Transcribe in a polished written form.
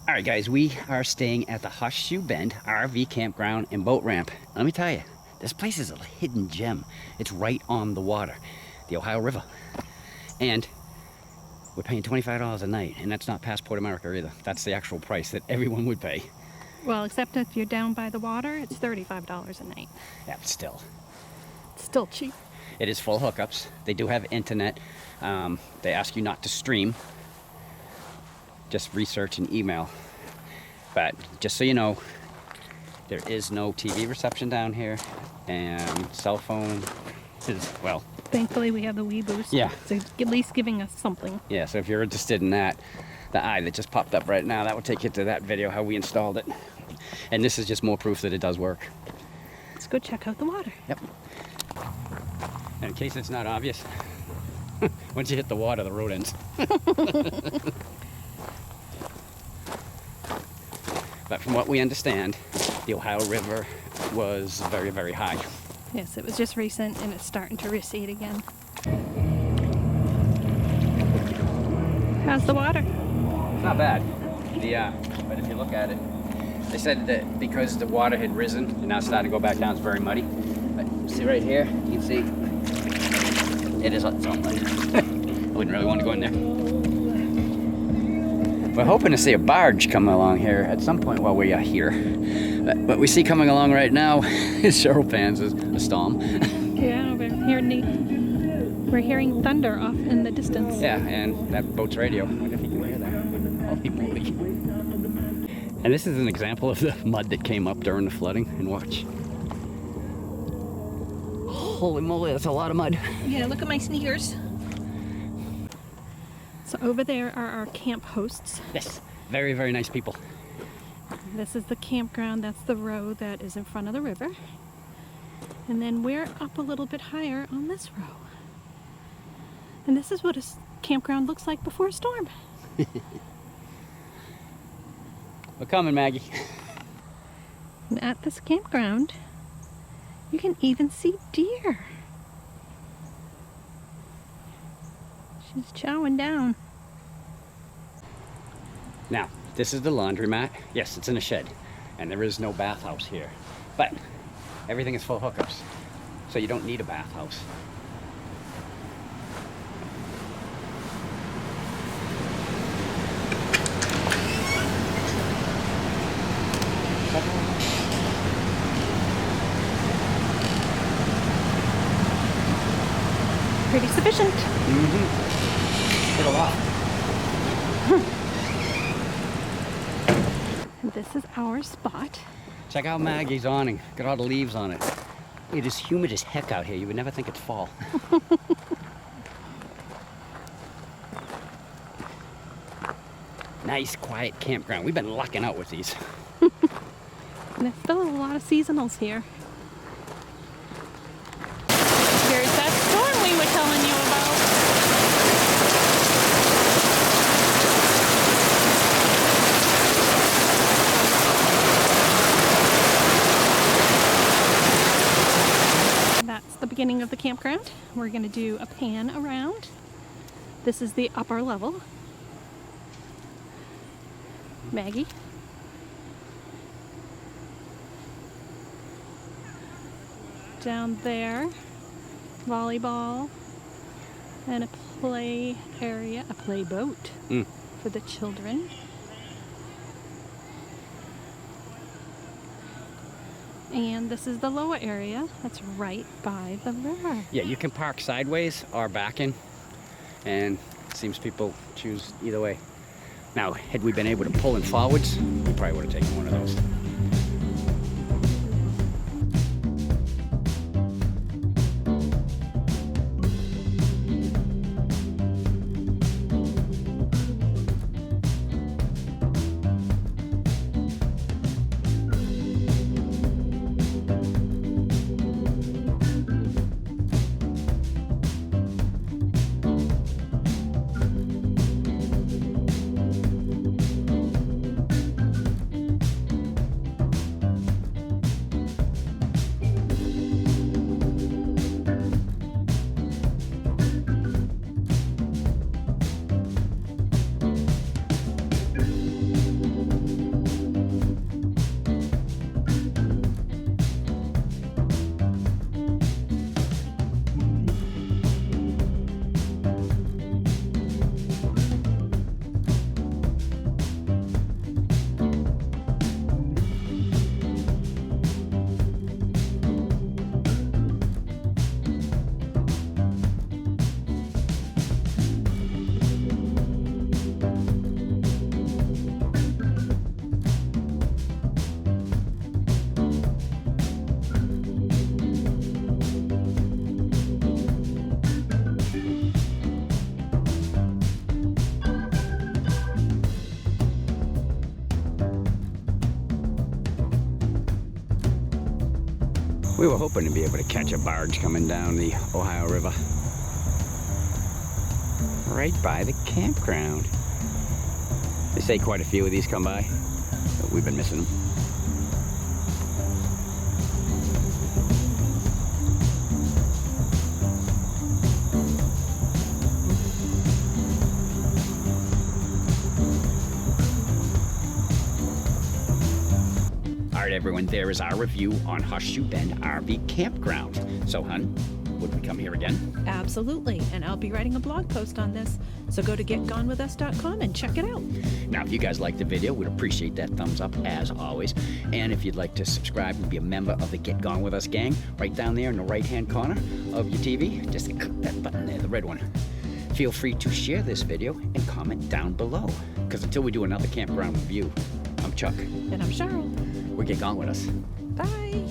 All right, guys, we are staying at the Horseshoe Bend RV campground and boat ramp. Let me tell you, this place is a hidden gem. It's right on the water, the Ohio River. And we're paying $25 a night, and that's not Passport America either. That's the actual price that everyone would pay. Well, except if you're down by the water, it's $35 a night. Yeah, but still. It's still cheap. It is full hookups. They do have internet. They ask you not to stream. Just research and email. But just so you know, there is no TV reception down here, and cell phone is, well... Thankfully, we have the Wii Boost. Yeah. So at least giving us something. Yeah, so if you're interested in that, the eye that just popped up right now, that will take you to that video, how we installed it. And this is just more proof that it does work. Let's go check out the water. Yep. And in case it's not obvious, once you hit the water, the road ends. But from what we understand, the Ohio River was very, very high. Yes, it was just recent and it's starting to recede again. How's the water? It's not bad. But if you look at it, they said that because the water had risen and now it's starting to go back down, it's very muddy. But see right here, you can see it is its own muddy. I wouldn't really want to go in there. We're hoping to see a barge come along here at some point while we are here. What we see coming along right now is Cheryl Pan's a storm. Yeah, we're hearing thunder off in the distance. Yeah, and that boat's radio. I wonder if you can hear that. Holy moly. And this is an example of the mud that came up during the flooding. And watch. Holy moly, that's a lot of mud. Yeah, look at my sneakers. So over there are our camp hosts. Yes, very, very nice people. This is the campground. That's the row that is in front of the river. And then we're up a little bit higher on this row. And this is what a campground looks like before a storm. We're coming, Maggie. And at this campground, you can even see deer. She's chowing down. Now, this is the laundromat. Yes, it's in a shed. And there is no bathhouse here. But everything is full hookups. So you don't need a bathhouse. Pretty sufficient. Mm-hmm. Did a lot. And this is our spot. Check out Maggie's awning. Got all the leaves on it. It is humid as heck out here. You would never think it's fall. Nice, quiet campground. We've been lucking out with these. And there's still a lot of seasonals here. Here's that storm we were telling you about. That's the beginning of the campground. We're going to do a pan around. This is the upper level. Maggie. Down there, volleyball, and a play area, a play boat for the children. And this is the lower area that's right by the river. Yeah, you can park sideways or backing, and it seems people choose either way. Now, had we been able to pull in forwards, we probably would have taken one of those. We were hoping to be able to catch a barge coming down the Ohio River. Right by the campground. They say quite a few of these come by, but we've been missing them. Alright everyone, there is our review on Horseshoe Bend RV Campground. So hun, would we come here again? Absolutely, and I'll be writing a blog post on this, so go to GetGonewithUS.com and check it out. Now if you guys liked the video, we'd appreciate that thumbs up as always. And if you'd like to subscribe and be a member of the Get Gone With Us gang, right down there in the right hand corner of your TV, just click that button there, the red one. Feel free to share this video and comment down below. Because until we do another campground review, I'm Chuck. And I'm Cheryl. We'll Get Gone With Us. Bye.